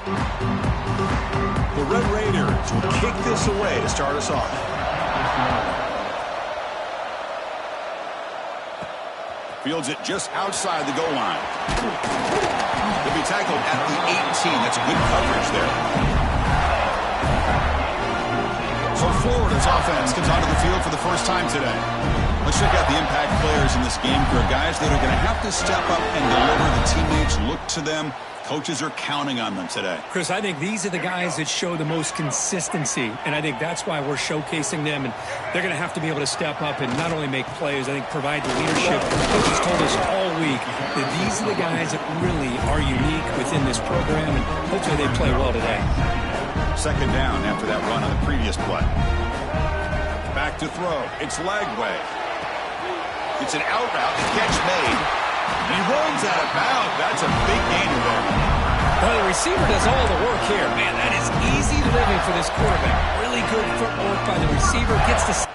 The Red Raiders will kick this away to start us off. Fields it just outside the goal line. He'll be tackled at the 18. That's good coverage there. So Florida's offense comes onto the field for the first time today. Let's check out the impact players in this game. For guys that are going to have to step up and deliver. The teammates look to them. Coaches are counting on them today. Chris, I think these are the guys that show the most consistency, and I think that's why we're showcasing them, and they're going to have to be able to step up and not only make plays, I think provide the leadership. Coaches told us all week that these are the guys that really are unique within this program, and hopefully they play well today. Second down after that run on the previous play. Back to throw. It's Lagway. It's an out route. The catch made. And he runs out of bounds. That's a big gainer there. Well, the receiver does all the work here. Man, that is easy living for this quarterback. Really good footwork by the receiver. Gets the...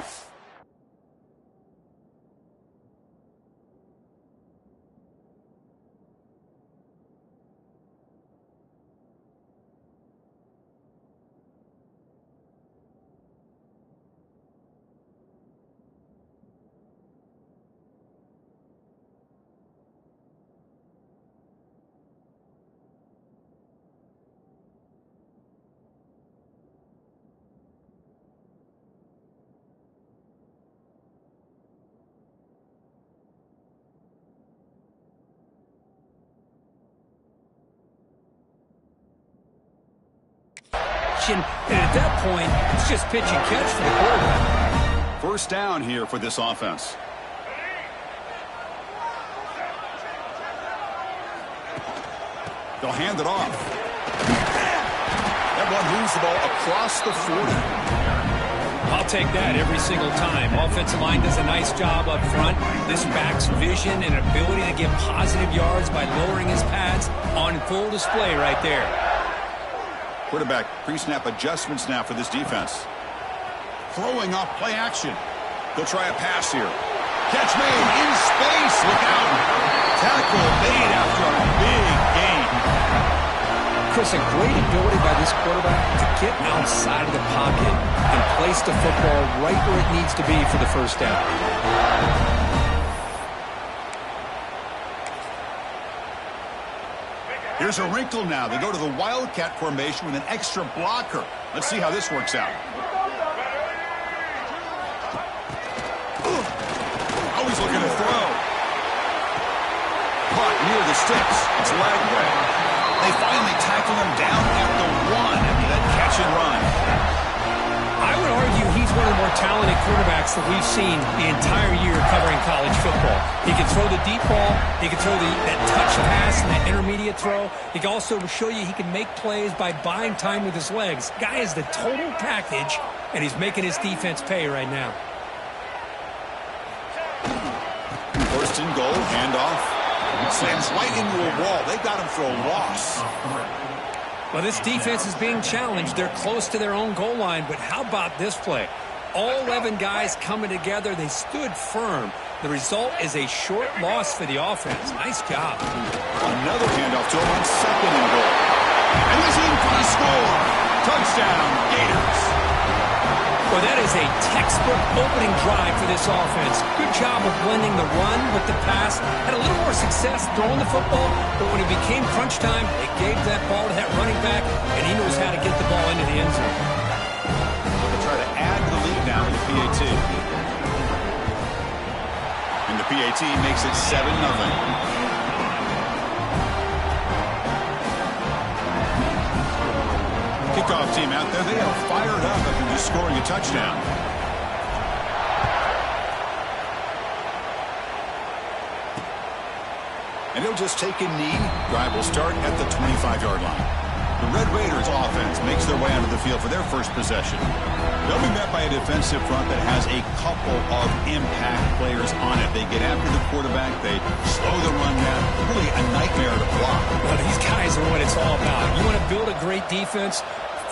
And at that point, it's just pitch and catch for the quarterback. First down here for this offense. They'll hand it off. That one moves the ball across the 40. I'll take that every single time. Offensive line does a nice job up front. This back's vision and ability to get positive yards by lowering his pads on full display right there. Quarterback pre-snap adjustments now for this defense. Throwing off play action. They'll try a pass here. Catch made in space. Look out. Tackle made after a big gain. Chris, a great ability by this quarterback to get outside of the pocket and place the football right where it needs to be for the first down. Here's a wrinkle now. They go to the Wildcat formation with an extra blocker. Let's see how this works out. Always looking to throw. Caught near the sticks. It's Lagway. They finally tackle him down at the 1 after that catch and run. I would argue he's one of the more talented quarterbacks that we've seen the entire year covering college football. He can throw the deep ball. He can throw that touch pass and that intermediate throw. He can also show you he can make plays by buying time with his legs. Guy is the total package, and he's making his defense pay right now. First and goal, handoff. Slams right into a wall. They got him for a loss. Well, this defense is being challenged. They're close to their own goal line, but how about this play? All 11 guys coming together. They stood firm. The result is a short loss for the offense. Nice job. Another handoff to him on second and goal. And he's in for the score. Touchdown, Gators. Well, that is a textbook opening drive for this offense. Good job of blending the run with the pass. Had a little more success throwing the football, but when it became crunch time, they gave that ball to that running back, and he knows how to get the ball into the end zone. They'll try to add to the lead now in the PAT. And the PAT makes it 7-0. Kickoff team out there, they are fired up after just scoring a touchdown. And he'll just take a knee. Drive will start at the 25-yard line. The Red Raiders offense makes their way onto the field for their first possession. They'll be met by a defensive front that has a couple of impact players on it. They get after the quarterback. They slow the run down. Really a nightmare to block. Well, these guys are what it's all about. You want to build a great defense?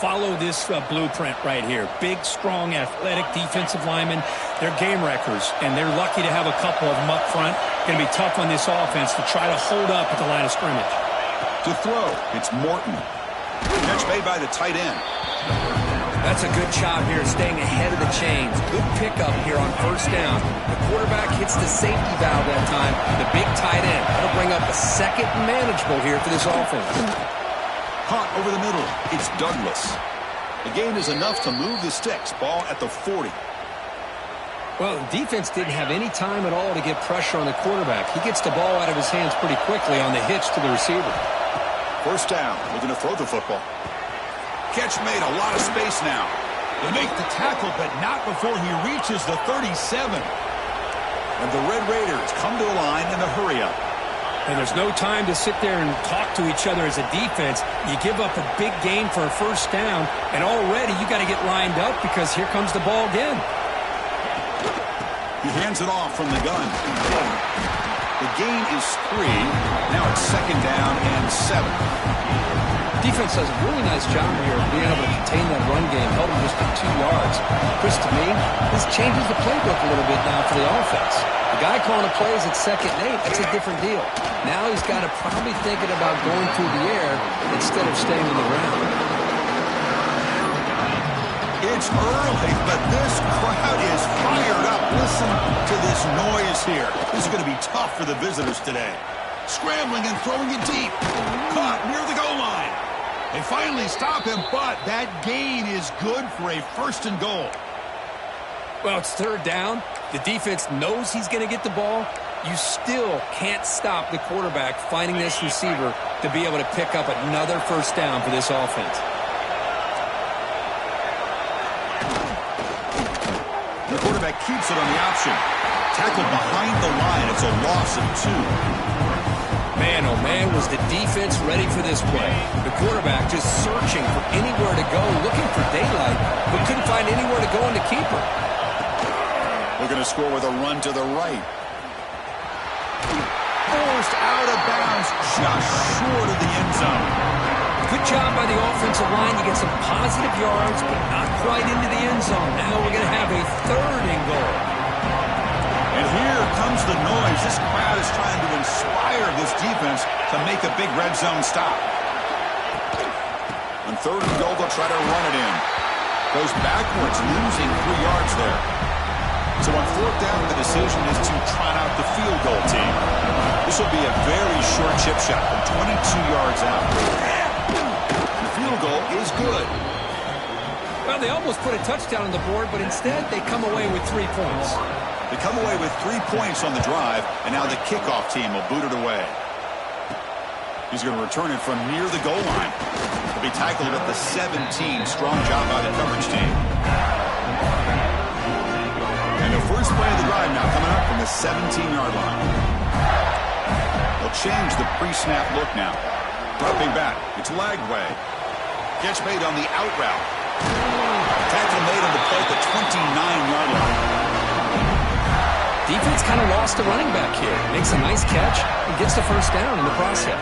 Follow this blueprint right here. Big, strong, athletic defensive linemen. They're game wreckers, and they're lucky to have a couple of them up front. Going to be tough on this offense to try to hold up at the line of scrimmage. To throw, it's Morton. Catch made by the tight end. That's a good job here, staying ahead of the chains. Good pickup here on first down. The quarterback hits the safety valve that time. The big tight end. That'll bring up a second manageable here for this offense. Caught over the middle. It's Douglas. The gain is enough to move the sticks. Ball at the 40. Well, the defense didn't have any time at all to get pressure on the quarterback. He gets the ball out of his hands pretty quickly on the hitch to the receiver. First down. Looking to throw the football. Catch made. A lot of space now. They make the tackle, but not before he reaches the 37. And the Red Raiders come to a line in a hurry-up. And there's no time to sit there and talk to each other as a defense. You give up a big gain for a first down, and already you got to get lined up because here comes the ball again. He hands it off from the gun. The gain is 3. Now it's second down and 7. Defense does a really nice job here of being able to contain that run game, held him just to 2 yards. Chris, to me, this changes the playbook a little bit now for the offense. The guy calling the plays at 2nd and 8, that's a different deal. Now he's got to probably thinking about going through the air instead of staying on the ground. It's early, but this crowd is fired up. Listen to this noise here. This is going to be tough for the visitors today. Scrambling and throwing it deep. Caught near the goal line. They finally stop him, but that gain is good for a 1st and goal. Well, it's 3rd down. The defense knows he's going to get the ball. You still can't stop the quarterback finding this receiver to be able to pick up another first down for this offense. The quarterback keeps it on the option. Tackled behind the line. It's a loss of 2. Man, oh man, was the defense ready for this play. The quarterback just searching for anywhere to go, looking for daylight, but couldn't find anywhere to go in the keeper. They're going to score with a run to the right. Forced out of bounds, just short of the end zone. Good job by the offensive line. You get some positive yards, but not quite into the end zone. Now we're going to have a 3rd and goal. And here comes the noise. This crowd is trying to inspire this defense to make a big red zone stop. On 3rd and goal, they'll try to run it in. Goes backwards, losing 3 yards there. So on 4th down, the decision is to trot out the field goal team. This will be a very short chip shot from 22 yards out. The field goal is good. Well, they almost put a touchdown on the board, but instead they come away with 3 points. They come away with 3 points on the drive, and now the kickoff team will boot it away. He's going to return it from near the goal line. He'll be tackled at the 17. Strong job by the coverage team. And the first play of the drive now coming up from the 17-yard line. They'll change the pre-snap look now. Dropping back. It's Lagway. Catch made on the out route. Tackle made on the play at the 29-yard line. Defense kind of lost the running back here. Makes a nice catch and gets the first down in the process.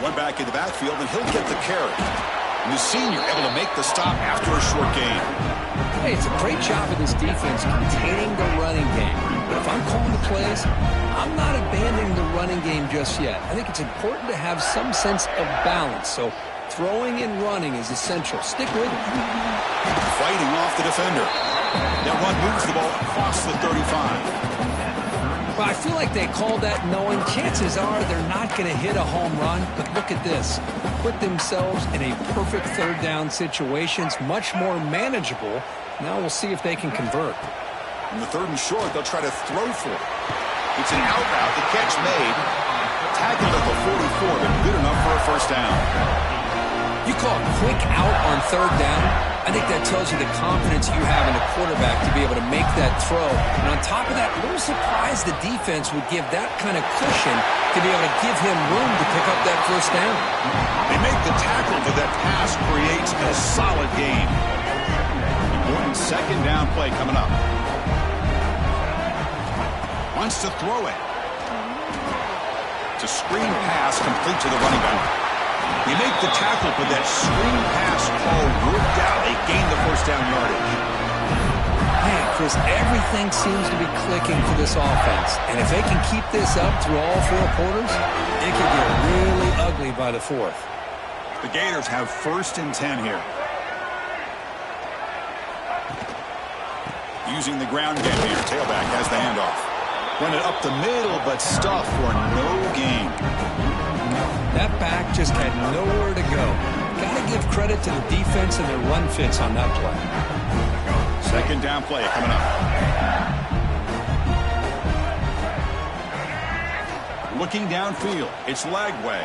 One back in the backfield, and he'll get the carry. And the senior able to make the stop after a short gain. Hey, it's a great job of this defense containing the running game. But if I'm calling the plays, I'm not abandoning the running game just yet. I think it's important to have some sense of balance. So throwing and running is essential. Stick with it. Fighting off the defender. That one moves the ball across the 35. Well, I feel like they called that knowing chances are they're not going to hit a home run. But look at this. Put themselves in a perfect 3rd down situation. It's much more manageable. Now we'll see if they can convert. In the 3rd and short, they'll try to throw for it. It's an out route. The catch made. Tackled at the 44, but good enough for a first down. You call a quick out on 3rd down. I think that tells you the confidence you have in the quarterback to be able to make that throw. And on top of that, a little surprised the defense would give that kind of cushion to be able to give him room to pick up that first down. They make the tackle, but that pass creates a solid gain. Important 2nd down play coming up. Wants to throw it. It's a screen pass complete to the running back. They make the tackle, but that screen pass call worked out. They gain Chris, everything seems to be clicking for this offense. And if they can keep this up through all 4 quarters, it could get really ugly by the 4th. The Gators have 1st and 10 here. Using the ground game here. Tailback has the handoff. Run it up the middle, but stuff for no gain. That back just had nowhere to go. Got to give credit to the defense and their run fits on that play. 2nd down play coming up. Looking downfield. It's Lagway.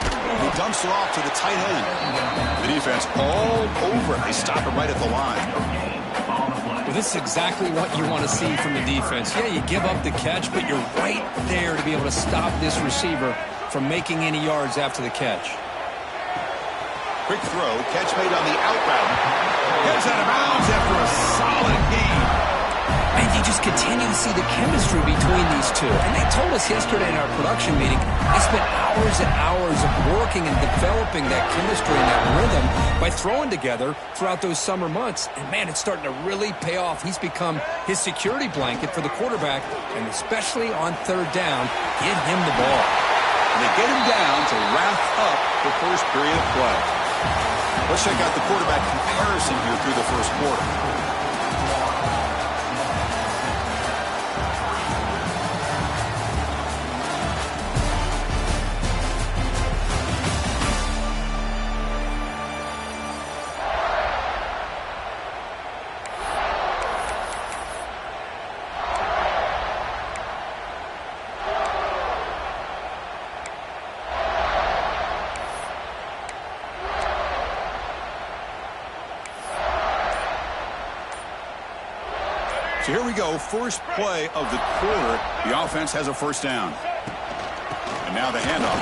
He dumps it off to the tight end. The defense all over it. They stop it right at the line. Well, this is exactly what you want to see from the defense. Yeah, you give up the catch, but you're right there to be able to stop this receiver from making any yards after the catch. Quick throw, catch made on the out route. Gets out of bounds after a solid gain. And you just continue to see the chemistry between these two. And they told us yesterday in our production meeting, they spent hours and hours of working and developing that chemistry and that rhythm by throwing together throughout those summer months. And, man, it's starting to really pay off. He's become his security blanket for the quarterback, and especially on 3rd down, get him the ball. And they get him down to wrap up the first period of play. Let's check out the quarterback comparison here through the first quarter. So here we go, first play of the quarter. The offense has a 1st down. And now the handoff.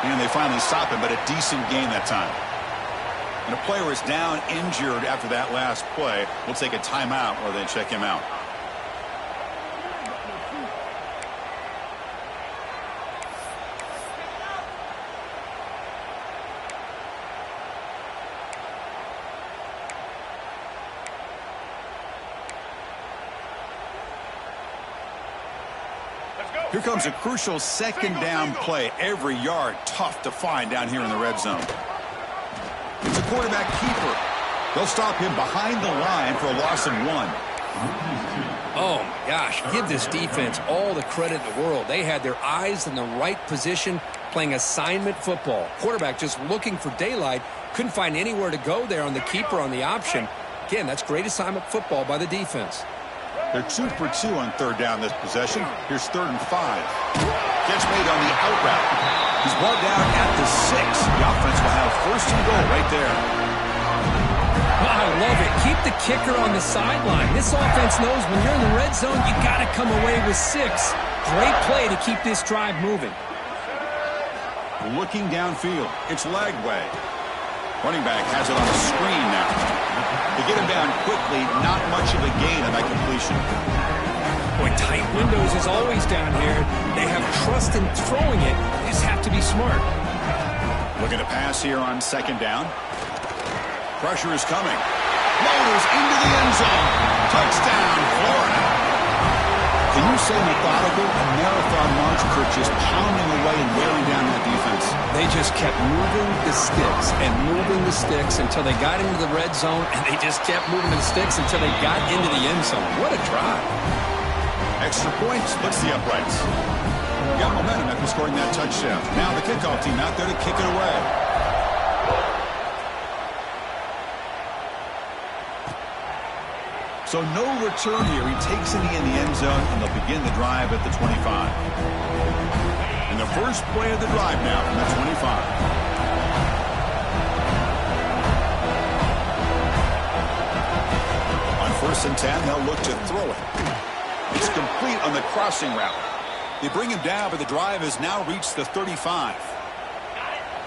And they finally stop him, but a decent gain that time. And a player is down injured after that last play. We'll take a timeout while they check him out. Here comes a crucial 2nd down play. Every yard tough to find down here in the red zone. It's a quarterback keeper. They'll stop him behind the line for a loss of 1. Oh, my gosh. Give this defense all the credit in the world. They had their eyes in the right position playing assignment football. Quarterback just looking for daylight. Couldn't find anywhere to go there on the keeper on the option. Again, that's great assignment football by the defense. They're 2 for 2 on 3rd down this possession. Here's 3rd and 5. Catch made on the out route. He's brought down at the 6. The offense will have 1st and goal right there. Oh, I love it. Keep the kicker on the sideline. This offense knows when you're in the red zone, you got to come away with 6. Great play to keep this drive moving. Looking downfield. It's Lagway. Running back has it on the screen now. They get him down quickly, not much of a gain on that completion. Boy, tight windows is always down here. They have trust in throwing it. They just have to be smart. Looking to pass here on 2nd down. Pressure is coming. Motors into the end zone. Touchdown, Florida. Can you say methodical? A marathon march, Kurt, just pounding away and wearing down that defense. They just kept moving the sticks and moving the sticks until they got into the red zone, and they just kept moving the sticks until they got into the end zone. What a drive. Extra point splits the uprights. Got momentum after scoring that touchdown. Now the kickoff team out there to kick it away. So no return here. He takes it in the end zone, and they'll begin the drive at the 25. And the first play of the drive now from the 25. On 1st and 10, they'll look to throw it. It's complete on the crossing route. They bring him down, but the drive has now reached the 35.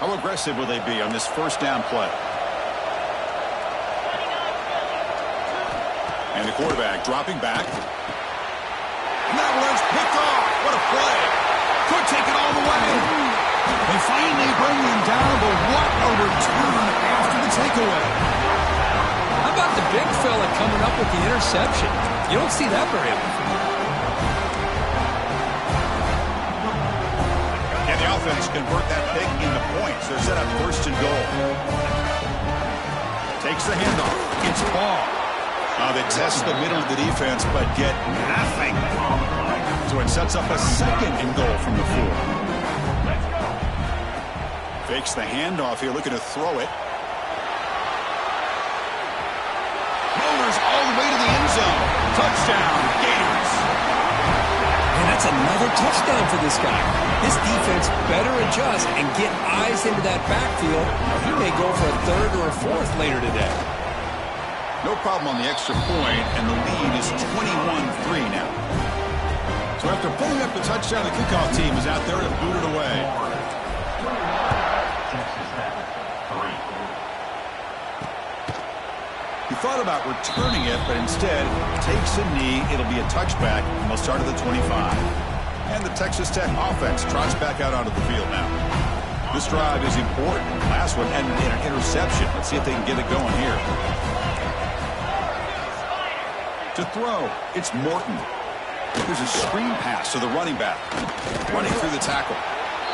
How aggressive will they be on this 1st down play? And the quarterback dropping back. And that one's picked off. What a play. Could take it all the way. They finally bring him down, but what a return after the takeaway. How about the big fella coming up with the interception. You don't see that very often. Yeah, the offense convert that pick into points. They're set up first and goal. Takes the handoff. It's ball. They test the middle of the defense, but get nothing. So it sets up a second and goal from the 4. Fakes the handoff here, looking to throw it. Rollers all the way to the end zone. Touchdown, Gators. And that's another touchdown for this guy. This defense better adjust and get eyes into that backfield, or he may go for a third or a fourth later today. No problem on the extra point, and the lead is 21-3 now. So after pulling up the touchdown, the kickoff team is out there to boot it away. He thought about returning it, but instead takes a knee. It'll be a touchback, and they'll start at the 25. And the Texas Tech offense trots back out onto the field now. This drive is important. Last one ended in an interception. Let's see if they can get it going here. To throw, it's Morton. There's a screen pass to the running back. Running through the tackle.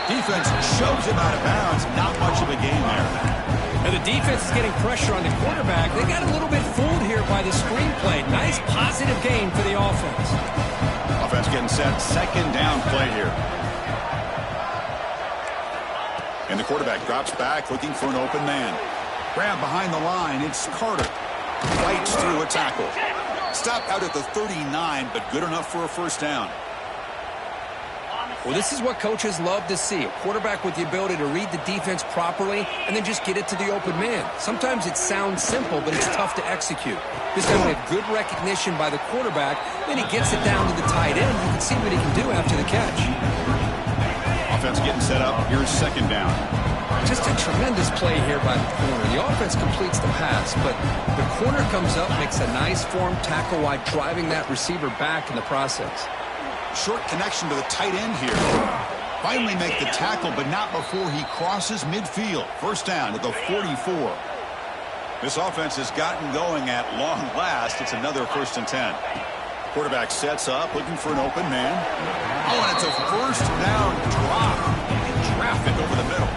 Defense shoves him out of bounds. Not much of a game there. And the defense is getting pressure on the quarterback. They got a little bit fooled here by the screenplay. Nice positive gain for the offense. Offense getting set. Second down play here. And the quarterback drops back looking for an open man. Grab behind the line. It's Carter. Fights through a tackle. Stop out at the 39, but good enough for a first down. Well, this is what coaches love to see. A quarterback with the ability to read the defense properly and then just get it to the open man. Sometimes it sounds simple, but it's tough to execute. This time we have good recognition by the quarterback. Then he gets it down to the tight end. You can see what he can do after the catch. Offense getting set up. Here's second down. Just a tremendous play here by the corner. The offense completes the pass, but the corner comes up, makes a nice form tackle while driving that receiver back in the process. Short connection to the tight end here. Finally make the tackle, but not before he crosses midfield. First down at the 44. This offense has gotten going at long last. It's another first and 10. Quarterback sets up, looking for an open man. Oh, and it's a first down drop. Traffic over the middle.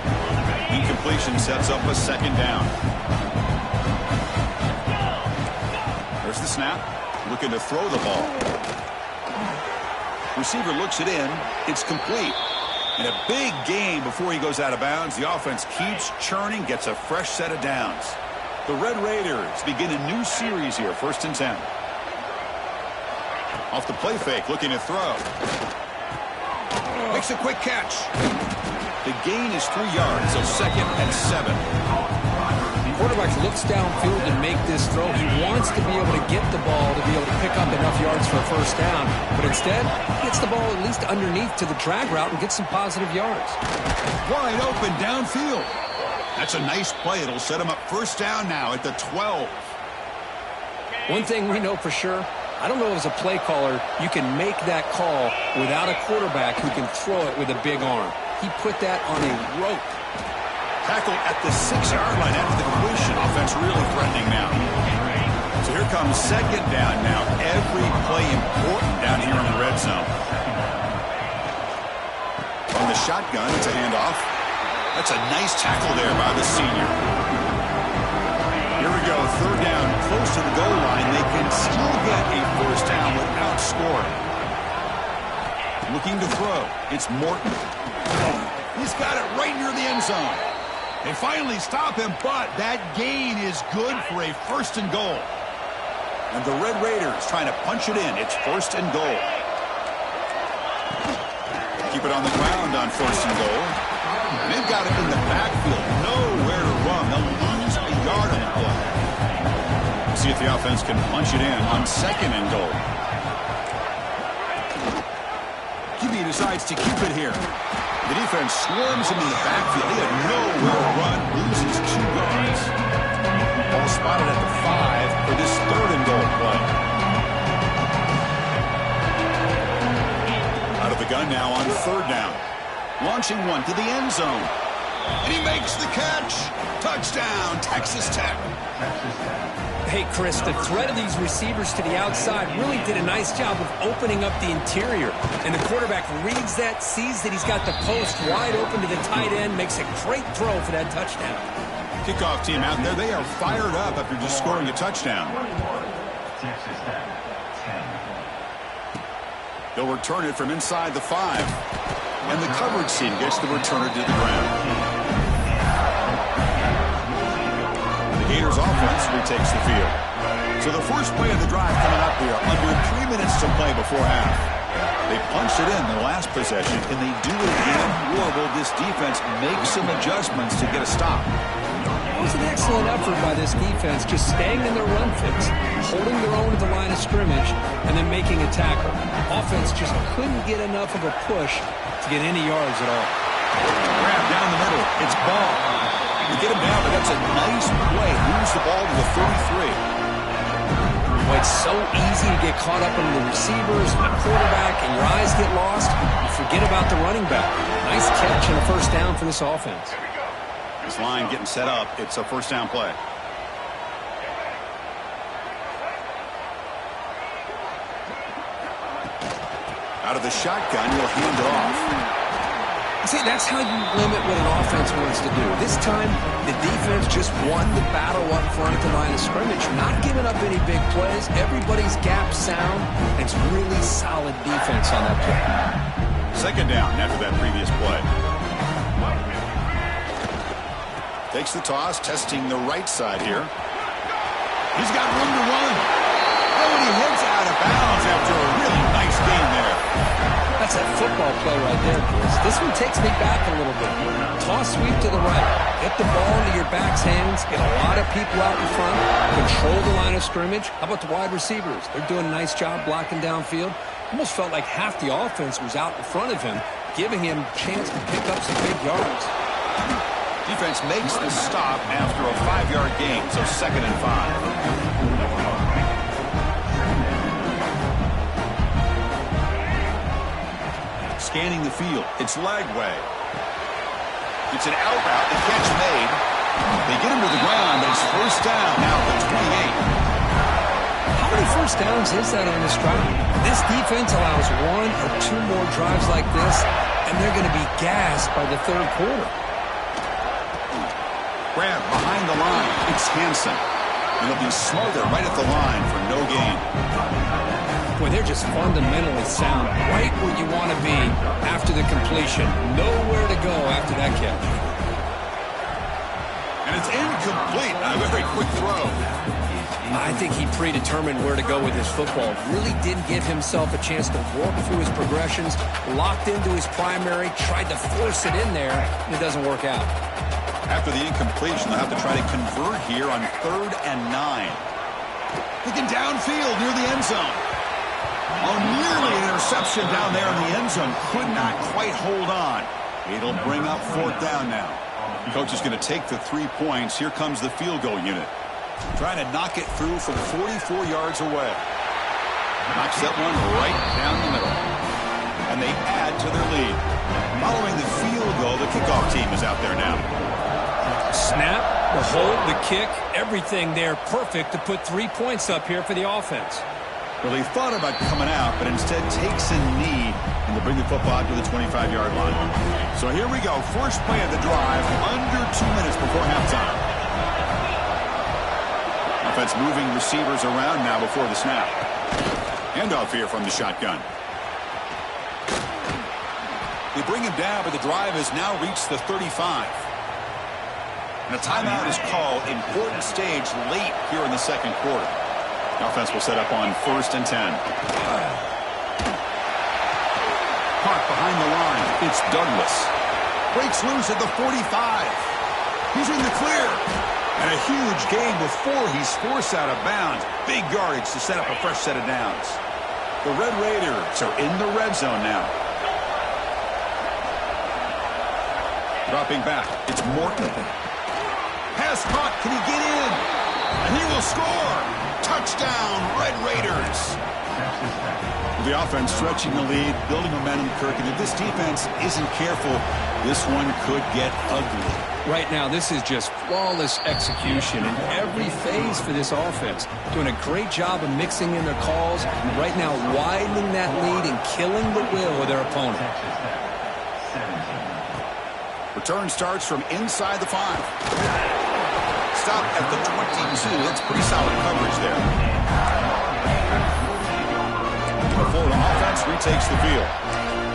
Incompletion sets up a second down. There's the snap. Looking to throw the ball. Receiver looks it in. It's complete. And a big gain before he goes out of bounds. The offense keeps churning, gets a fresh set of downs. The Red Raiders begin a new series here, first and 10. Off the play fake, looking to throw. Makes a quick catch. The gain is 3 yards, so second and 7. The quarterback looks downfield to make this throw. He wants to be able to get the ball to be able to pick up enough yards for a first down. But instead, he gets the ball at least underneath to the drag route and gets some positive yards. Wide open downfield. That's a nice play. It'll set him up first down now at the 12. One thing we know for sure, I don't know as a play caller, you can make that call without a quarterback who can throw it with a big arm. He put that on a rope. Tackle at the 6-yard line after the completion. Offense really threatening now. So here comes second down now. Every play important down here in the red zone. On the shotgun, it's a handoff. That's a nice tackle there by the senior. Here we go, third down, close to the goal line. They can still get a first down without scoring. Looking to throw. It's Morton. He's got it right near the end zone. They finally stop him, but that gain is good for a first and goal. And the Red Raiders trying to punch it in. It's first and goal. Keep it on the ground on first and goal. They've got it in the backfield. Nowhere to run. They'll lose a yard on the play. See if the offense can punch it in on second and goal. QB decides to keep it here. The defense swarms him in the backfield. He had nowhere to run. Loses 2 yards. Ball spotted at the 5 for this third and goal play. Out of the gun now on third down. Launching one to the end zone. And he makes the catch. Touchdown, Texas Tech. Hey, Chris, the threat of these receivers to the outside really did a nice job of opening up the interior. And the quarterback reads that, sees that he's got the post wide open to the tight end, makes a great throw for that touchdown. Kickoff team out there, they are fired up after just scoring a touchdown. They'll return it from inside the 5. And the coverage team gets the returner to the ground. Gators offense retakes the field. So the first play of the drive coming up here, under 3 minutes to play before half. They punched it in the last possession, and they do it again. Horrible. This defense makes some adjustments to get a stop. It was an excellent effort by this defense, just staying in their run fix, holding their own at the line of scrimmage, and then making a tackle. Offense just couldn't get enough of a push to get any yards at all. Grab down the middle. It's ball. You get him down, but that's a nice play. Moves the ball to the 33. Boy, it's so easy to get caught up in the receivers and the quarterback, and your eyes get lost. You forget about the running back. Nice catch and a first down for this offense. This line getting set up. It's a first down play. Out of the shotgun, he'll hand it off. See, that's how you limit what an offense wants to do. This time, the defense just won the battle up front at the line of scrimmage, not giving up any big plays. Everybody's gap sound. It's really solid defense on that play. Second down after that previous play. Takes the toss, testing the right side here. He's got room to run. Oh, and he heads out of bounds after a really nice gain there. That's a football play right there, Chris. This one takes me back a little bit. Toss sweep to the right. Get the ball into your back's hands. Get a lot of people out in front. Control the line of scrimmage. How about the wide receivers? They're doing a nice job blocking downfield. Almost felt like half the offense was out in front of him, giving him a chance to pick up some big yards. Defense makes the stop after a 5-yard gain, so 2nd and 5. Scanning the field. It's Lagway. It's an out route. The catch made. They get him to the ground, but it's first down now at the 28. How many first downs is that on this drive? This defense allows 1 or 2 more drives like this, and they're going to be gassed by the third quarter. Grab behind the line. It's Hansen. And they'll be smarter right at the line for no gain. Boy, they're just fundamentally sound, right where you want to be after the completion. Nowhere to go after that catch. And it's incomplete. A very quick throw. I think he predetermined where to go with his football. Really didn't give himself a chance to walk through his progressions. Locked into his primary, tried to force it in there, and it doesn't work out. After the incompletion, they'll have to try to convert here on 3rd and 9. Looking downfield near the end zone. Oh, nearly an interception down there in the end zone. Could not quite hold on. It'll bring up 4th down now. Coach is going to take the 3 points. Here comes the field goal unit. Trying to knock it through from 44 yards away. Knocks that one right down the middle. And they add to their lead. Following the field goal, the kickoff team is out there now. Snap, the hold, the kick, everything there perfect to put 3 points up here for the offense. Well, he thought about coming out, but instead takes a knee, and they'll bring the football out to the 25-yard line. So here we go. First play of the drive, under 2 minutes before halftime. Offense moving receivers around now before the snap. Handoff here from the shotgun. They bring him down, but the drive has now reached the 35. And a timeout is called. Important stage late here in the second quarter. The offense will set up on 1st and 10. Caught behind the line. It's Douglas. Breaks loose at the 45. He's in the clear. And a huge gain before he's forced out of bounds. Big yardage to set up a fresh set of downs. The Red Raiders are in the red zone now. Dropping back. It's Morton. Pass caught. Can he get in? And he will score. Touchdown, Red Raiders. The offense stretching the lead, building momentum, Kirk. And if this defense isn't careful, this one could get ugly. Right now, this is just flawless execution in every phase for this offense. Doing a great job of mixing in their calls. And right now, widening that lead and killing the will of their opponent. Return starts from inside the 5. Stop at the 22. That's pretty solid coverage there. The Florida offense retakes the field.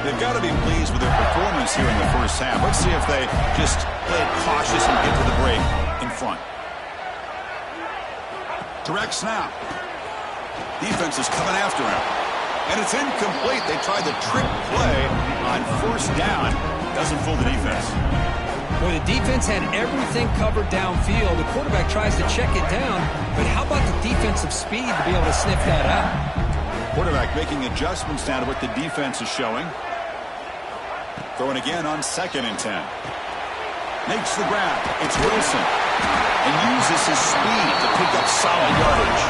They've got to be pleased with their performance here in the first half. Let's see if they just play it cautious and get to the break in front. Direct snap. Defense is coming after him. And it's incomplete. They tried the trick play on first down. Doesn't fool the defense. Well, the defense had everything covered downfield. The quarterback tries to check it down, but how about the defensive speed to be able to sniff that out? Quarterback making adjustments now to what the defense is showing. Throwing again on 2nd and 10. Makes the grab. It's Wilson. And uses his speed to pick up solid yardage.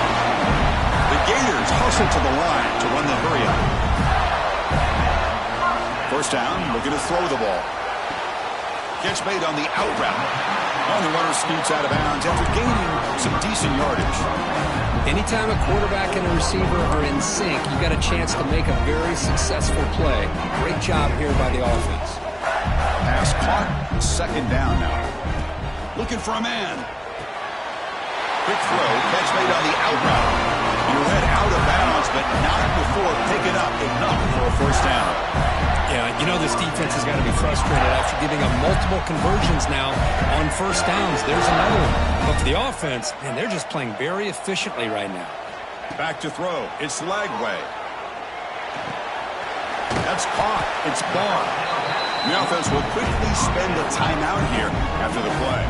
The Gators hustle to the line to run the hurry up. First down, looking to throw the ball. Catch made on the out route. And the runner scoots out of bounds after gaining some decent yardage. Anytime a quarterback and a receiver are in sync, you got a chance to make a very successful play. Great job here by the offense. Pass caught. 2nd down now. Looking for a man. Quick throw. Catch made on the out route. He read out of bounds, but not before picking up enough for a first down. Yeah, you know this defense has got to be frustrated after giving up multiple conversions now on first downs. There's another one. But for the offense, man, they're just playing very efficiently right now. Back to throw. It's Lagway. That's caught. It's gone. The offense will quickly spend a timeout here after the play.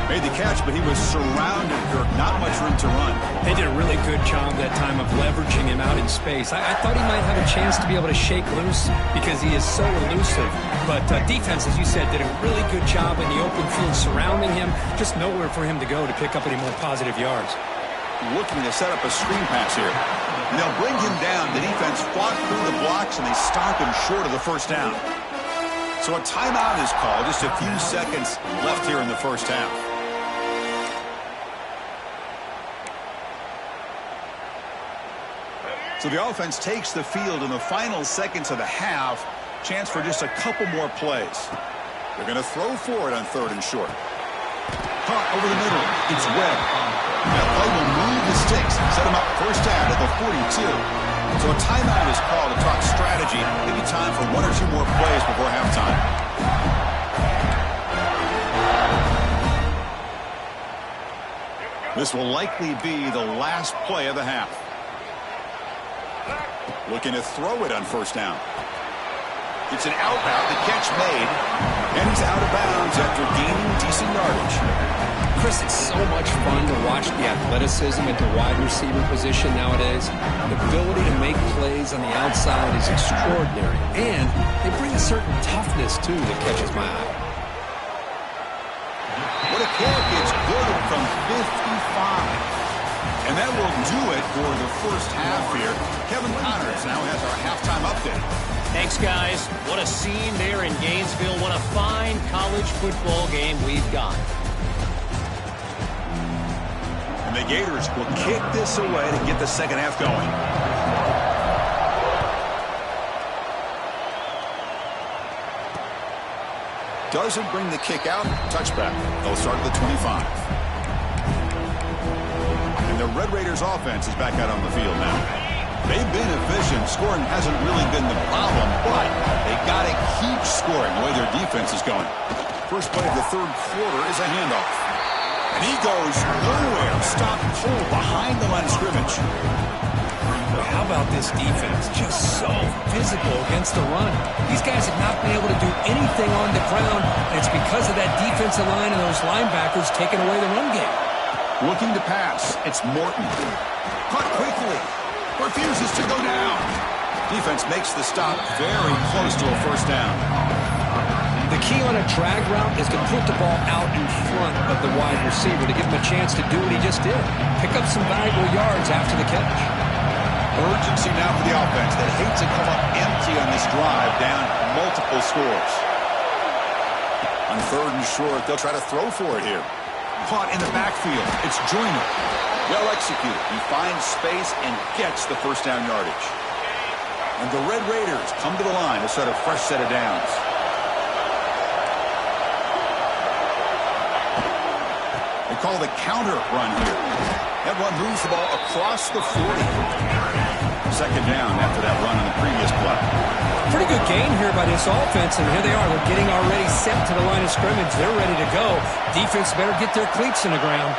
Made the catch, but he was surrounded, Kirk. Not much room to run. They did a really good job that time of leveraging him out in space. I thought he might have a chance to be able to shake loose because he is so elusive. But defense, as you said, did a really good job in the open field surrounding him. Just nowhere for him to go to pick up any more positive yards. Looking to set up a screen pass here. And they'll bring him down. The defense fought through the blocks, and they stop him short of the first down. So a timeout is called. Just a few seconds left here in the first half. So the offense takes the field in the final seconds of the half. Chance for just a couple more plays. They're going to throw for it on 3rd and short. Caught over the middle. It's Webb. That play will move the sticks. Set him up first down at the 42. So a timeout is called to talk strategy. Maybe time for 1 or 2 more plays before halftime. This will likely be the last play of the half. Looking to throw it on first down. It's an out route. The catch made. And he's out of bounds after gaining decent yardage. Chris, it's so much fun to watch the athleticism at the wide receiver position nowadays. The ability to make plays on the outside is extraordinary. And they bring a certain toughness, too, that catches my eye. What a kick. It's good from 55. And that will do it for the first half here. Kevin Connors now has our halftime update. Thanks, guys. What a scene there in Gainesville. What a fine college football game we've got. And the Gators will kick this away to get the second half going. Doesn't bring the kick out. Touchback. They'll start at the 25. The Red Raiders offense is back out on the field now. They've been efficient. Scoring hasn't really been the problem, but they got to keep scoring the way their defense is going. First play of the 3rd quarter is a handoff. And he goes nowhere. Stopped cold behind the line of scrimmage. Well, how about this defense? Just so physical against the run. These guys have not been able to do anything on the ground, and it's because of that defensive line and those linebackers taking away the run game. Looking to pass. It's Morton. Caught quickly. Refuses to go down. Defense makes the stop very close to a first down. The The key on a drag route is to put the ball out in front of the wide receiver to give him a chance to do what he just did. Pick up some valuable yards after the catch. Urgency now for the offense that hates to come up empty on this drive, down multiple scores. On 3rd and short, they'll try to throw for it here. Caught in the backfield. It's Joyner. Well executed. He finds space and gets the first down yardage. And the Red Raiders come to the line to start a fresh set of downs. They call the counter run here. That run moves the ball across the 40. 2nd down after that run on the previous play. Pretty good gain here by this offense, and here they are. They're getting already set to the line of scrimmage. They're ready to go. Defense better get their cleats in the ground.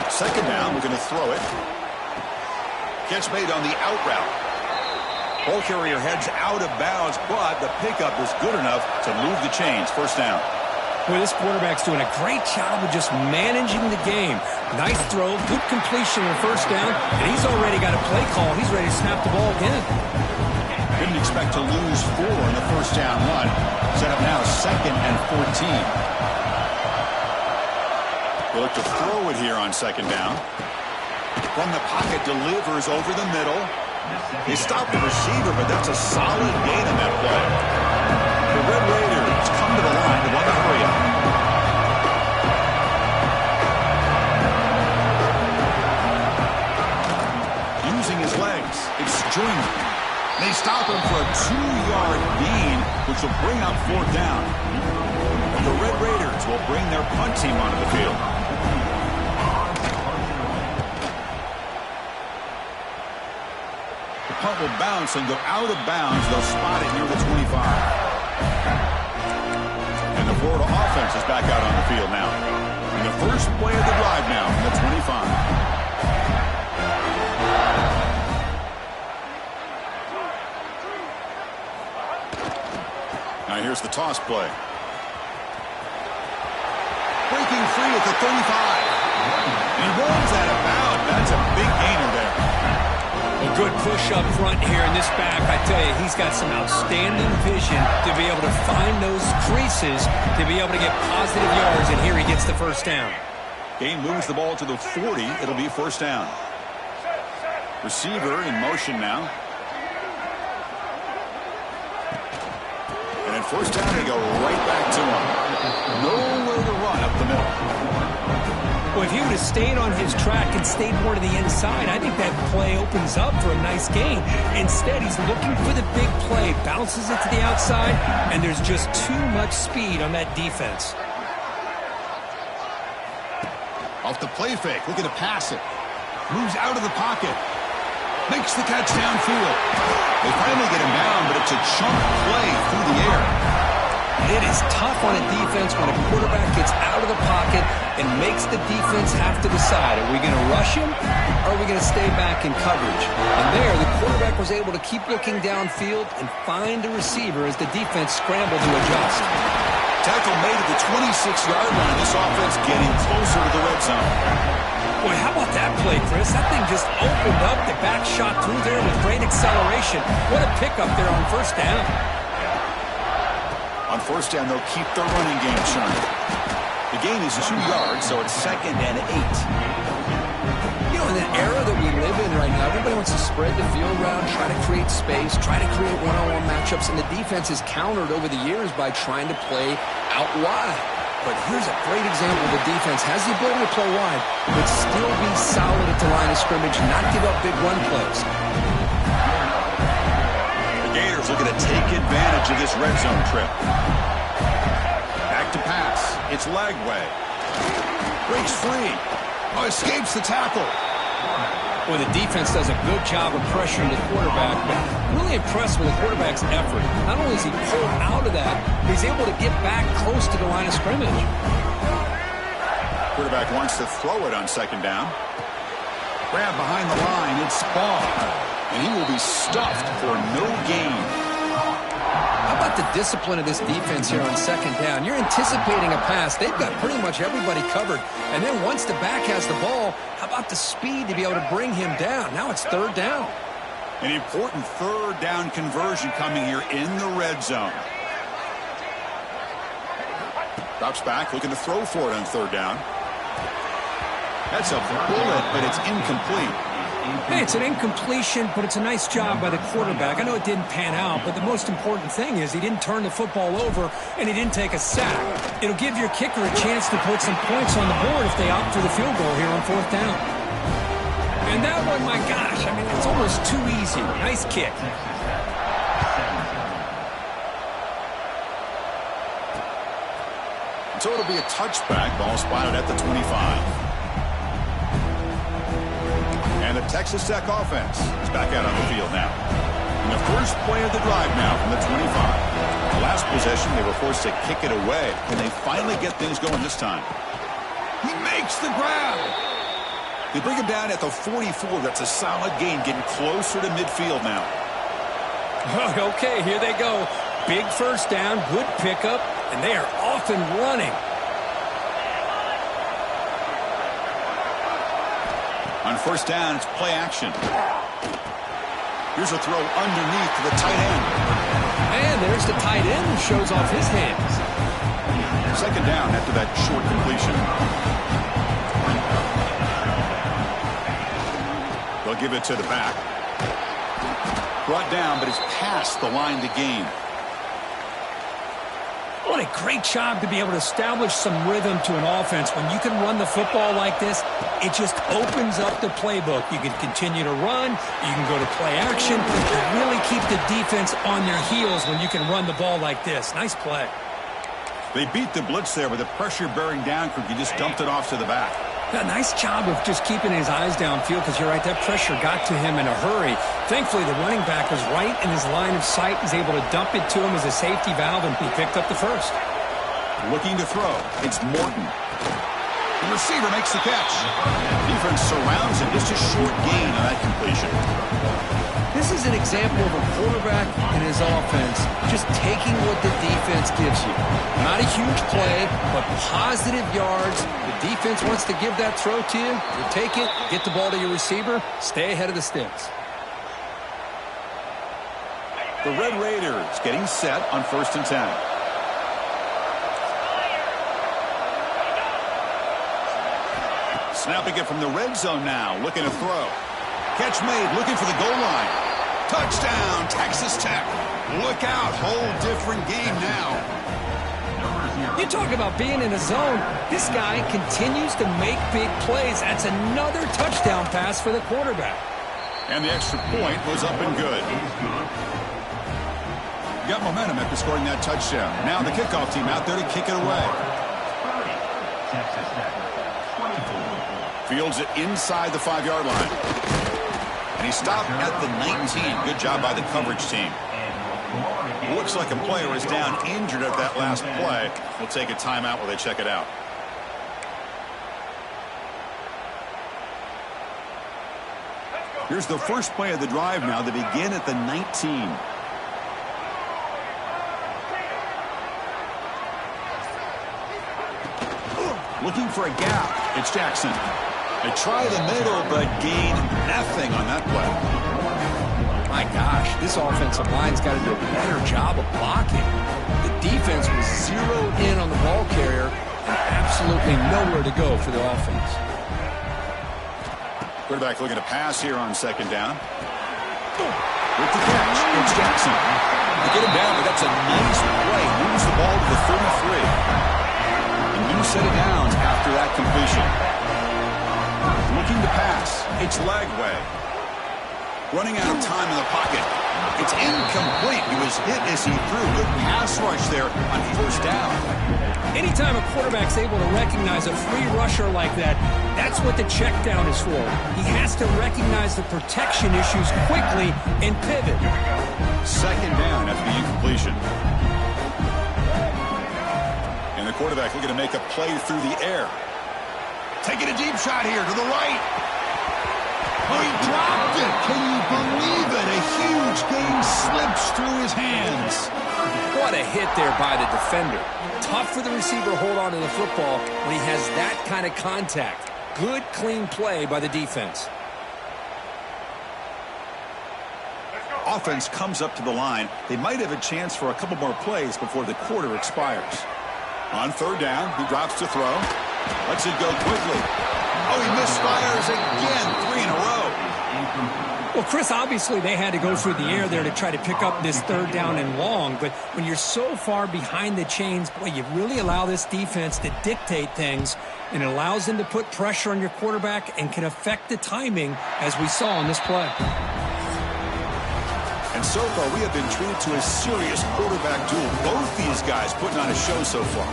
2nd down, we're going to throw it. Catch made on the out route. Ball carrier heads out of bounds, but the pickup is good enough to move the chains. 1st down. Boy, this quarterback's doing a great job of just managing the game. Nice throw, good completion on 1st down, and he's already got a play call. He's ready to snap the ball again. Didn't expect to lose 4 in the 1st down run. Set up now 2nd and 14. We'll look to throw it here on 2nd down. From the pocket, delivers over the middle. They stop the receiver, but that's a solid gain on that play. The Red Raiders come to the line to run the hurry up. Using his legs, it's Joyner. They stop him for a 2-yard gain, which will bring up 4th down. And the Red Raiders will bring their punt team onto the field. The punt will bounce and go out of bounds. They'll spot it near the 25. And the Florida offense is back out on the field now. And the first play of the drive now from the 25. Now here's the toss play. Breaking free at the 35. He rolls out of bounds. That's a big gainer there. A good push up front here in this back. I tell you, he's got some outstanding vision to be able to find those creases, to be able to get positive yards, and here he gets the 1st down. Gain moves the ball to the 40. It'll be 1st down. Receiver in motion now. And at 1st down, they go right back to him. Nowhere to run up the middle. Well, if he would have stayed on his track and stayed more to the inside, I think that play opens up for a nice gain. Instead, he's looking for the big play, bounces it to the outside, and there's just too much speed on that defense. Off the play fake, looking to pass it. Moves out of the pocket. Makes the catch downfield. They finally get him down, but it's a chunk play through the air. It is tough on a defense when a quarterback gets out of the pocket and makes the defense have to decide, are we going to rush him or are we going to stay back in coverage? And there, the quarterback was able to keep looking downfield and find a receiver as the defense scrambled to adjust. Tackle made at the 26-yard line. This offense getting closer to the red zone. Boy, how about that play, Chris? That thing just opened up. The back shot through there with great acceleration. What a pickup there on 1st down. On 1st down, they'll keep their running game churning. The gain is 2 yards, so it's 2nd and 8. You know, in the era that we live in right now, everybody wants to spread the field around, try to create space, try to create one-on-one matchups, and the defense has countered over the years by trying to play out wide. But here's a great example. The defense has the ability to play wide, but still be solid at the line of scrimmage and not give up big run plays. Gators looking to take advantage of this red zone trip. Back to pass. It's Lagway. Breaks free. Oh, escapes the tackle. Well, the defense does a good job of pressuring the quarterback, but really impressed with the quarterback's effort. Not only is he pulled out of that, he's able to get back close to the line of scrimmage. Quarterback wants to throw it on 2nd down. Grab behind the line. It's Spall. And he will be stuffed for no gain. How about the discipline of this defense here on 2nd down? You're anticipating a pass. They've got pretty much everybody covered. And then once the back has the ball, how about the speed to be able to bring him down? Now it's 3rd down. An important third down conversion coming here in the red zone. Drops back, looking to throw for it on third down. That's a bullet, but it's incomplete. Hey, it's an incompletion, but it's a nice job by the quarterback. I know it didn't pan out, but the most important thing is he didn't turn the football over and he didn't take a sack. It'll give your kicker a chance to put some points on the board if they opt for the field goal here on fourth down. And that one, my gosh, I mean, it's almost too easy. Nice kick. So it'll be a touchback. Ball spotted at the 25. And the Texas Tech offense is back out on the field now. And the first play of the drive now from the 25. The last possession, they were forced to kick it away. Can they finally get things going this time? He makes the grab. They bring him down at the 44. That's a solid gain, getting closer to midfield now. Okay, here they go. Big first down, good pickup, and they are off and running. On first down, it's play action. Here's a throw underneath to the tight end. And there's the tight end who shows off his hands. Second down after that short completion. They'll give it to the back. Brought down, but it's past the line to gain. What a great job to be able to establish some rhythm to an offense. When you can run the football like this, it just opens up the playbook. You can continue to run. You can go to play action. You really keep the defense on their heels when you can run the ball like this. Nice play. They beat the blitz there with the pressure bearing down. He just dumped it off to the back. A nice job of just keeping his eyes downfield because you're right, that pressure got to him in a hurry. Thankfully, the running back was right in his line of sight. He's able to dump it to him as a safety valve, and he picked up the first. Looking to throw. It's Morton. The receiver makes the catch. Defense surrounds him. Just a short gain on that completion. This is an example of a quarterback and his offense just taking what the defense gives you. Not a huge play, but positive yards. The defense wants to give that throw to you. You take it, get the ball to your receiver, stay ahead of the sticks. The Red Raiders getting set on 1st and 10. Snapping it from the red zone now, looking to throw. Catch made, looking for the goal line. Touchdown, Texas Tech. Look out, whole different game now. You talk about being in a zone. This guy continues to make big plays. That's another touchdown pass for the quarterback. And the extra point was up and good. Got momentum after scoring that touchdown. Now the kickoff team out there to kick it away. Fields it inside the 5-yard line. And he stopped at the 19. Good job by the coverage team. Looks like a player is down injured at that last play. We'll take a timeout while they check it out. Here's the first play of the drive now. They begin at the 19. Looking for a gap. It's Jackson. They try the middle, but gain nothing on that play. My gosh, this offensive line's got to do a better job of blocking. The defense was zeroed in on the ball carrier and absolutely nowhere to go for the offense. Quarterback looking to pass here on second down. With the catch, it's Jackson. They get him down, but that's a nice play. Moves the ball to the 33. A new set of downs after that completion. Looking to pass. It's Lagway. Running out of time in the pocket. It's incomplete. He was hit as he threw. Good pass rush there on first down. Anytime a quarterback's able to recognize a free rusher like that, that's what the check down is for. He has to recognize the protection issues quickly and pivot. Second down after the incompletion. And the quarterback looking to make a play through the air. Taking a deep shot here to the right. Oh, he dropped it. Can you believe it? A huge gain slips through his hands. What a hit there by the defender. Tough for the receiver to hold on to the football when he has that kind of contact. Good, clean play by the defense. offense comes up to the line, they might have a chance for a couple more plays before the quarter expires. On third down, he drops to throw. Lets it go quickly. Oh, he misfires again, 3 in a row. Well, Chris, obviously they had to go through the air there to try to pick up this third down and long, but when you're so far behind the chains, boy, you really allow this defense to dictate things, and it allows them to put pressure on your quarterback and can affect the timing, as we saw on this play. And so far, we have been treated to a serious quarterback duel. Both these guys putting on a show so far.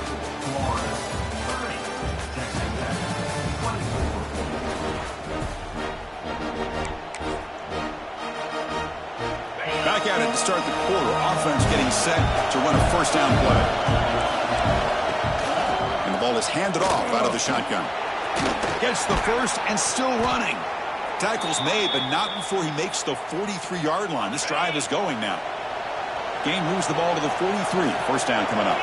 Back at it to start the quarter. Offense getting set to run a first down play. And the ball is handed off out of the shotgun. Gets the first and still running. Tackle's made, but not before he makes the 43-yard line. This drive is going now. Gain moves the ball to the 43. First down coming up.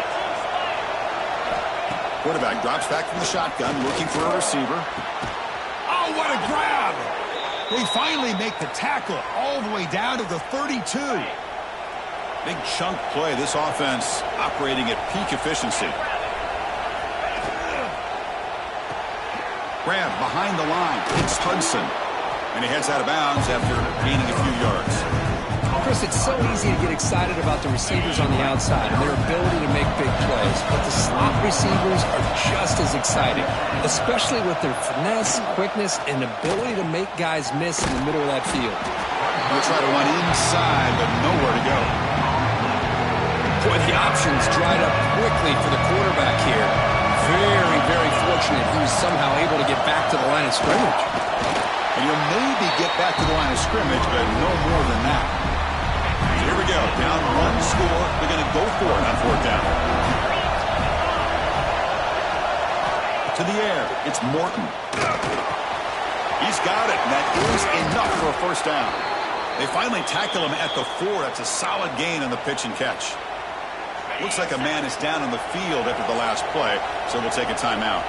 Quarterback drops back from the shotgun, looking for a receiver. Oh, what a grab! They finally make the tackle all the way down to the 32. Big chunk play. This offense operating at peak efficiency. Grab behind the line. It's Hudson. And he heads out of bounds after gaining a few yards. Chris, it's so easy to get excited about the receivers on the outside and their ability to make big plays, but the slot receivers are just as exciting, especially with their finesse, quickness, and ability to make guys miss in the middle of that field. He'll try to run inside, but nowhere to go. Boy, the options dried up quickly for the quarterback here. Very, very fortunate he was somehow able to get back to the line of scrimmage. And you'll maybe get back to the line of scrimmage, but no more than that. So here we go. Down one score. They're going to go for it on fourth down. To the air. It's Morton. He's got it, and that is enough for a first down. They finally tackle him at the 4. That's a solid gain on the pitch and catch. Looks like a man is down on the field after the last play, so we'll take a timeout.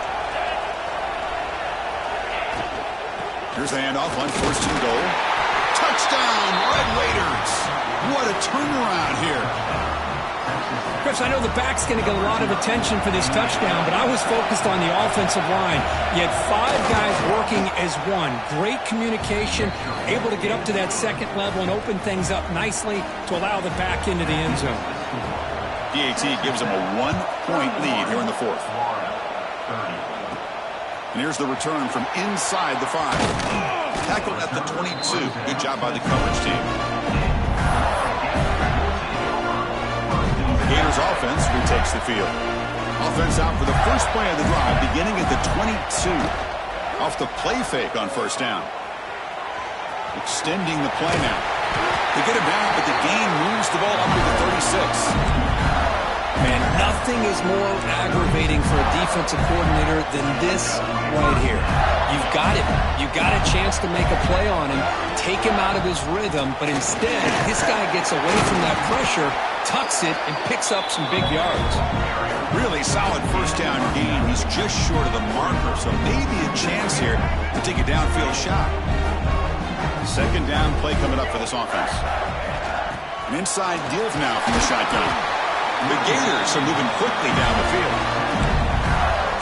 Here's the handoff on first and goal. Touchdown, Red Raiders. What a turnaround here. Chris, I know the back's going to get a lot of attention for this touchdown, but I was focused on the offensive line. You had 5 guys working as one. Great communication, able to get up to that second level and open things up nicely to allow the back into the end zone. DAT gives them a 1-point lead here in the fourth. And here's the return from inside the 5. Tackled at the 22. Good job by the coverage team. The Gators offense retakes the field. Offense out for the first play of the drive, beginning at the 22. Off the play fake on first down. Extending the play now. They get him down, but the gain moves the ball up to the 36. Man, nothing is more aggravating for a defensive coordinator than this right here. You've got him. You've got a chance to make a play on him, take him out of his rhythm, but instead, this guy gets away from that pressure, tucks it, and picks up some big yards. Really solid first down gain. He's just short of the marker, so maybe a chance here to take a downfield shot. Second down play coming up for this offense. An inside give now from the shotgun. The Gators are moving quickly down the field.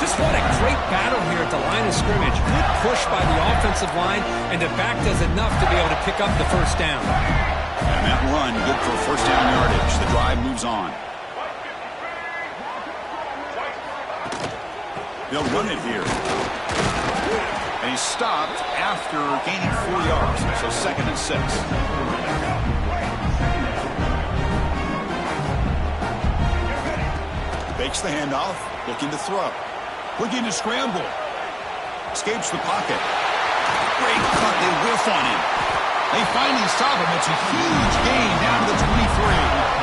Just what a great battle here at the line of scrimmage. Good push by the offensive line, and the back does enough to be able to pick up the first down. And that run, good for first down yardage. The drive moves on. They'll run it here. And he's stopped after gaining 4 yards, so 2nd and 6. Fakes the handoff, looking to throw. Looking to scramble. Escapes the pocket. Great cut, they whiff on him. They finally stop him. It's a huge gain down to the 23.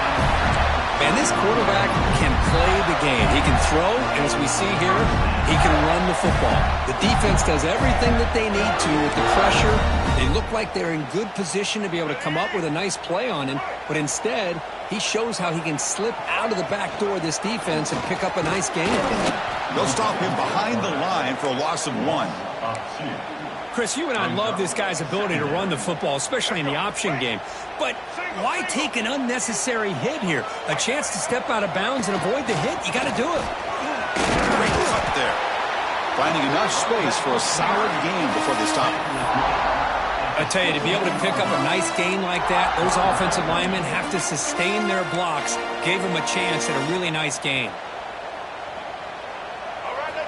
Man, this quarterback can play the game. He can throw, and as we see here, he can run the football. The defense does everything that they need to with the pressure. They look like they're in good position to be able to come up with a nice play on him, but instead, he shows how he can slip out of the back door of this defense and pick up a nice gain. They'll stop him behind the line for a loss of 1. Chris, you and I love this guy's ability to run the football, especially in the option game. But why take an unnecessary hit here? A chance to step out of bounds and avoid the hit? You got to do it. Great cut there. Finding enough space for a solid gain before they stop. I tell you, to be able to pick up a nice gain like that, those offensive linemen have to sustain their blocks. Gave them a chance at a really nice gain.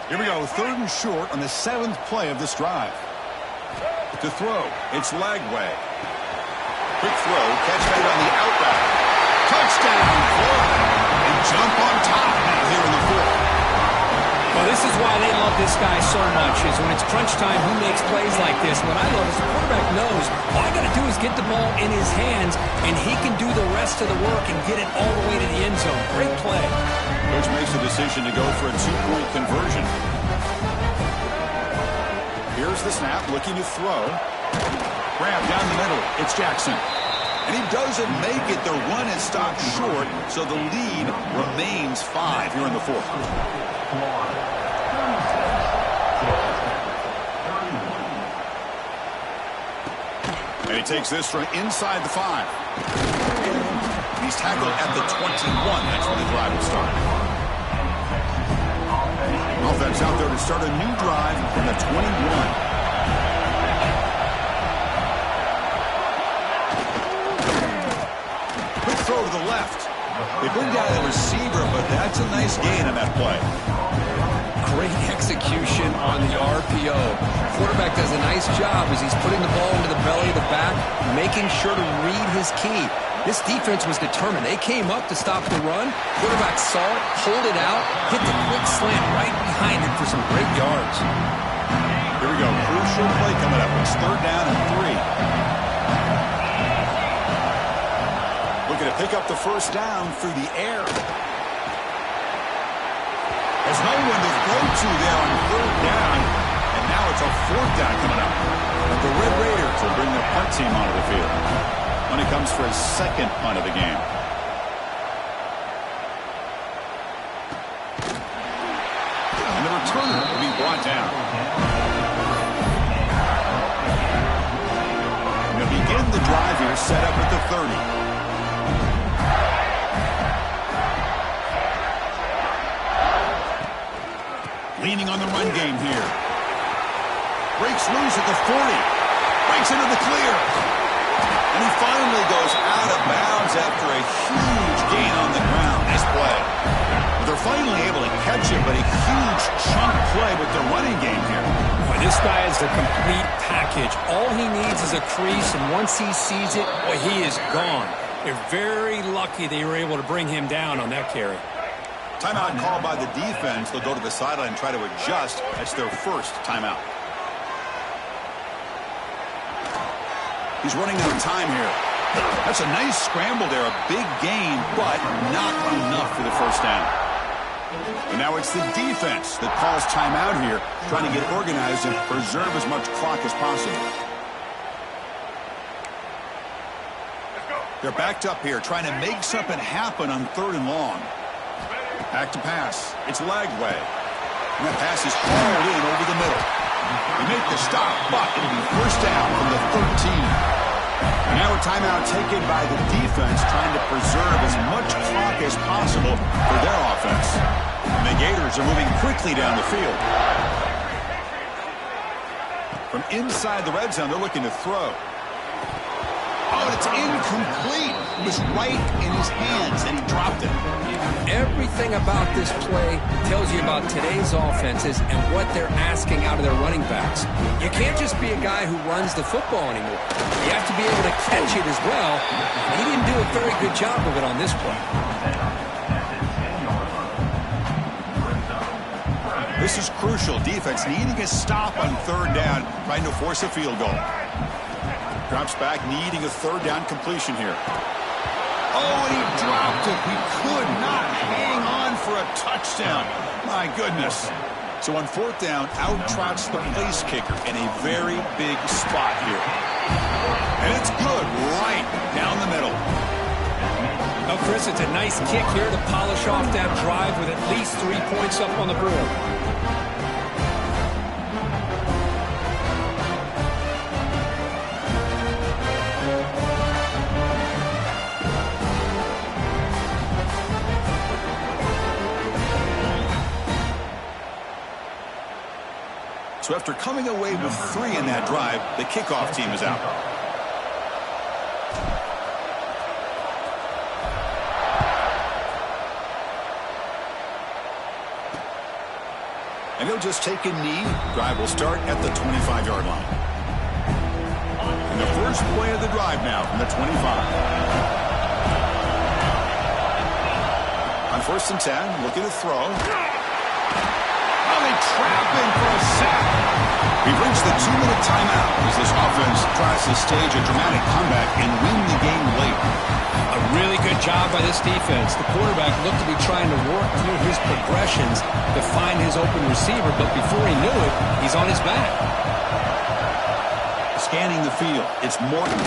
Here we go, 3rd and short on the 7th play of this drive. To throw, it's Lagway. Quick throw, catch made on the outright. Touchdown, Florida. And jump on top now here in the 4th. Well, this is why they love this guy so much, is when it's crunch time, he makes plays like this. What I love is the quarterback knows all I got to do is get the ball in his hands, and he can do the rest of the work and get it all the way to the end zone. Great play. Coach makes the decision to go for a 2-point conversion. Here's the snap, looking to throw. Grab down the middle. It's Jackson. And he doesn't make it. The run is stopped short, so the lead remains 5 here in the 4th. And he takes this from inside the 5. He's tackled at the 21. That's where the drive will start. Offense out there to start a new drive from the 21. Throw to the left. They bring down the receiver, but that's a nice gain on that play. Great execution on the RPO. Quarterback does a nice job as he's putting the ball into the belly of the back, making sure to read his key. This defense was determined. They came up to stop the run. Quarterback saw it, pulled it out, hit the quick slant right behind it for some great yards. Here we go. Crucial play coming up. It's 3rd down and 3. Looking to pick up the 1st down through the air. There's no one to throw to there on 3rd down. And now it's a 4th down coming up. But the Red Raiders will bring their punt team onto the field when it comes for his 2nd punt of the game. And the returner will be brought down. And they'll begin the drive here, set up at the 30. Leaning on the run game here. Breaks loose at the 40. Breaks into the clear. And he finally goes out of bounds after a huge gain on the ground. Nice play. Well, they're finally able to catch him, but a huge chunk play with their running game here. Boy, this guy is the complete package. All he needs is a crease, and once he sees it, boy, he is gone. They're very lucky they were able to bring him down on that carry. Timeout called by the defense. They'll go to the sideline and try to adjust. That's their 1st timeout. He's running out of time here. That's a nice scramble there. A big gain, but not enough for the 1st down. And now it's the defense that calls timeout here, trying to get organized and preserve as much clock as possible. They're backed up here, trying to make something happen on 3rd and long. Back to pass. It's Lagway. And that pass is hauled in over the middle. They make the stop, but it'll be 1st down from the 13. And now a timeout taken by the defense, trying to preserve as much clock as possible for their offense. And the Gators are moving quickly down the field. From inside the red zone, they're looking to throw. Oh, it's incomplete. It was right in his hands, and he dropped it. Everything about this play tells you about today's offenses and what they're asking out of their running backs. You can't just be a guy who runs the football anymore. You have to be able to catch it as well. He didn't do a very good job of it on this play. This is crucial. Defense needing a stop on 3rd down, trying to force a field goal. Drops back, needing a 3rd down completion here. Oh, and he dropped it. He could not hang on for a touchdown. My goodness. So on 4th down, out trots the place kicker in a very big spot here. And it's good right down the middle. Well, Chris, it's a nice kick here to polish off that drive with at least 3 points up on the board. So after coming away with 3 in that drive, the kickoff team is out. And he'll just take a knee. Drive will start at the 25-yard line. And the first play of the drive now from the 25. On 1st and 10, looking to throw. Oh, they trap him for a sack. We've reached the 2-minute timeout as this offense tries to stage a dramatic comeback and win the game late. A really good job by this defense. The quarterback looked to be trying to work through his progressions to find his open receiver, but before he knew it, he's on his back. Scanning the field, it's Morton.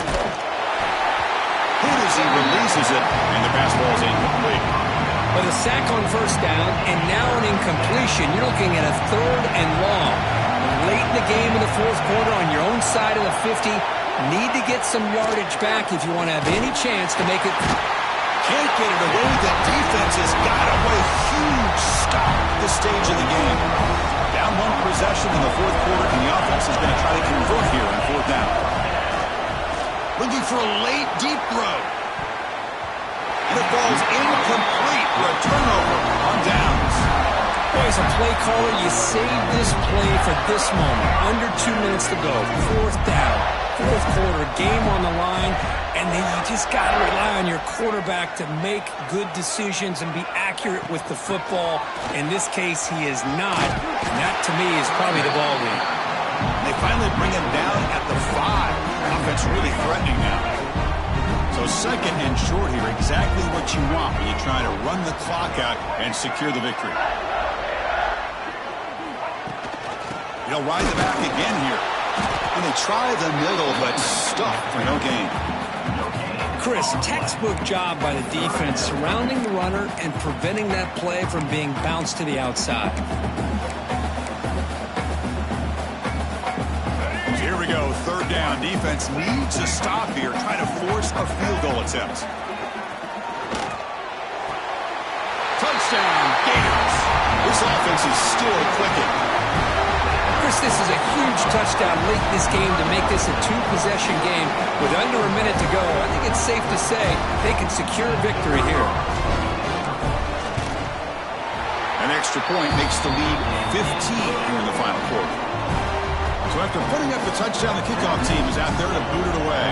Hit as he releases it, and the pass ball is incomplete. With a sack on 1st down and now an incompletion, you're looking at a 3rd and long. Late in the game in the 4th quarter on your own side of the 50, need to get some yardage back if you want to have any chance to make it. Can't get it away. The defense has got away. Huge stop at this stage of the game. Down 1 possession in the 4th quarter, and the offense is going to try to convert here on 4th down. Looking for a late, deep throw. And it falls incomplete for a turnover on downs. Boy, as a play caller, you save this play for this moment. Under 2 minutes to go. 4th down. 4th quarter, game on the line, and then you just got to rely on your quarterback to make good decisions and be accurate with the football. In this case, he is not, and that, to me, is probably the ball game. They finally bring him down at the 5. Offense really threatening now. So 2nd and short here, exactly what you want when you try to run the clock out and secure the victory. He'll ride the back again here. And they try the middle, but stuffed for no gain. Chris, textbook job by the defense surrounding the runner and preventing that play from being bounced to the outside. Here we go, 3rd down. Defense needs a stop here, trying to force a field goal attempt. Touchdown, Gators. This offense is still clicking. Chris, this is a huge touchdown late in this game to make this a 2-possession game with under a minute to go. I think it's safe to say they can secure victory here. An extra point makes the lead 15 here in the final quarter. So after putting up the touchdown, the kickoff team is out there to boot it away.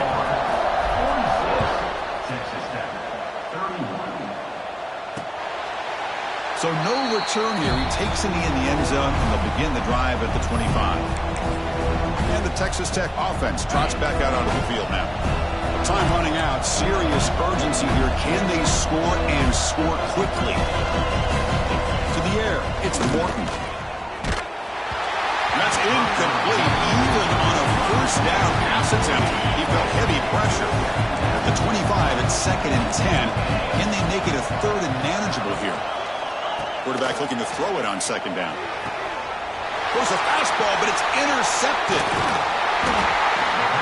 So no return here. He takes a knee in the end zone, and they'll begin the drive at the 25. And the Texas Tech offense trots back out onto the field now. Time running out. Serious urgency here. Can they score and score quickly? To the air. It's Morton. That's incomplete. Even on a 1st down pass attempt, he felt heavy pressure. At the 25, it's 2nd and 10. Can they make it a 3rd and manageable here? Quarterback looking to throw it on 2nd down. Goes a fastball, but it's intercepted.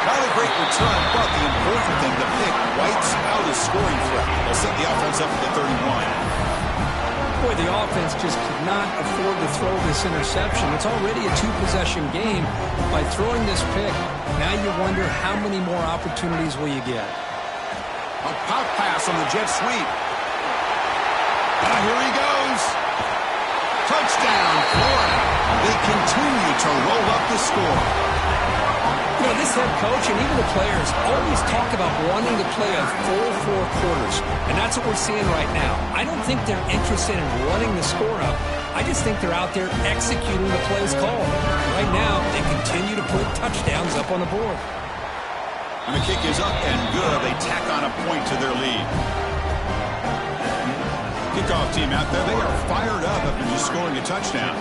Not a great return, but the important thing, the pick wipes out a scoring threat. They'll set the offense up at the 31. Boy, the offense just could not afford to throw this interception. It's already a 2-possession game. By throwing this pick, now you wonder how many more opportunities will you get. A pop pass on the jet sweep. Here he goes. Touchdown, Florida. They continue to roll up the score. You know, this head coach and even the players always talk about wanting to play a full 4 quarters, and that's what we're seeing right now. I don't think they're interested in running the score up. I just think they're out there executing the plays called. Right now, they continue to put touchdowns up on the board. And the kick is up and good. They tack on a point to their lead. Kickoff team out there, they are fired up after just scoring a touchdown.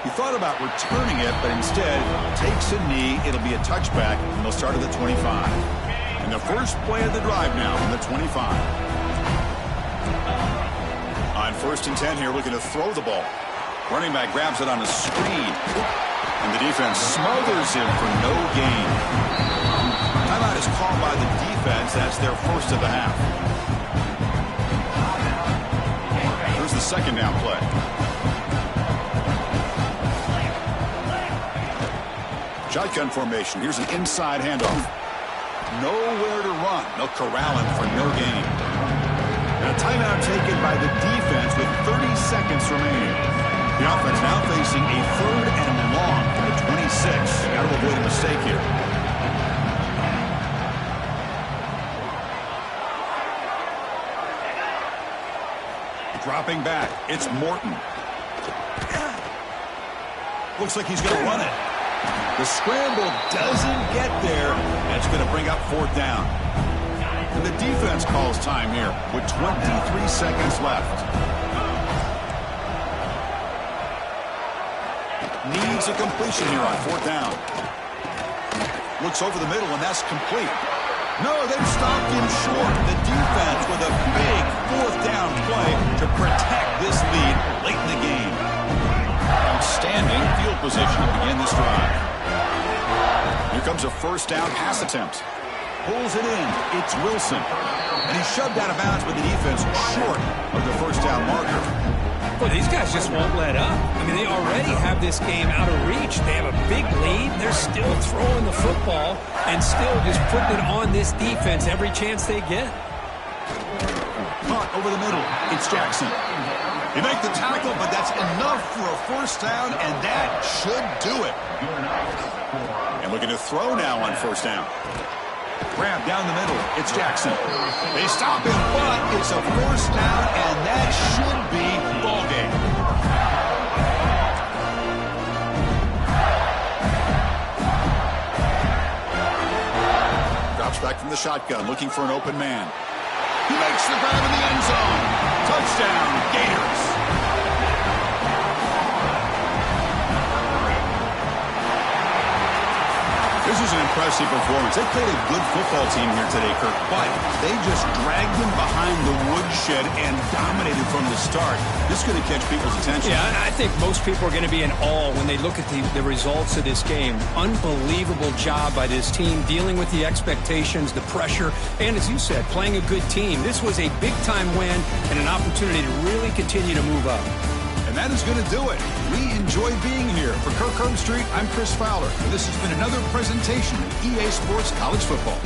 He thought about returning it, but instead takes a knee. It'll be a touchback, and they'll start at the 25. And the first play of the drive now from the 25. On 1st and 10 here, looking to throw the ball. Running back grabs it on a screen. And the defense smothers him for no gain. Timeout is called by the defense. That's their first of the half. second down play. Shotgun formation. Here's an inside handoff. Nowhere to run. They'll corral him for no gain. And a timeout taken by the defense with 30 seconds remaining. The offense now facing a 3rd and long from the 26. Got to avoid a mistake here. Dropping back. It's Morton. Looks like he's going to run it. The scramble doesn't get there. That's going to bring up 4th down. And the defense calls time here with 23 seconds left. Needs a completion here on 4th down. Looks over the middle, and that's complete. No, they've stopped him short. The defense with a big 4th down play to protect this lead late in the game. Outstanding field position to begin this drive. Here comes a 1st down pass attempt. Pulls it in. It's Wilson. And he's shoved out of bounds with the defense short of the 1st down marker. Well, these guys just won't let up. I mean, they already have this game out of reach. They have a big lead. They're still throwing the football and still just putting it on this defense every chance they get. Caught over the middle. It's Jackson. He makes the tackle, but that's enough for a 1st down, and that should do it. And looking to throw now on 1st down. Grab down the middle. It's Jackson. They stop him, but it's a 1st down, and that should be ball game. Drops back from the shotgun, looking for an open man. He makes the grab in the end zone. Touchdown, Gators. This is an impressive performance. They played a good football team here today, Kirk, but they just dragged them behind the woodshed and dominated from the start. This is going to catch people's attention. Yeah, I think most people are going to be in awe when they look at the results of this game. Unbelievable job by this team, dealing with the expectations, the pressure, and as you said, playing a good team. This was a big-time win and an opportunity to really continue to move up. And that is going to do it. We enjoyed being here. For Kirk Herbstreit, I'm Chris Fowler. This has been another presentation of EA Sports College Football.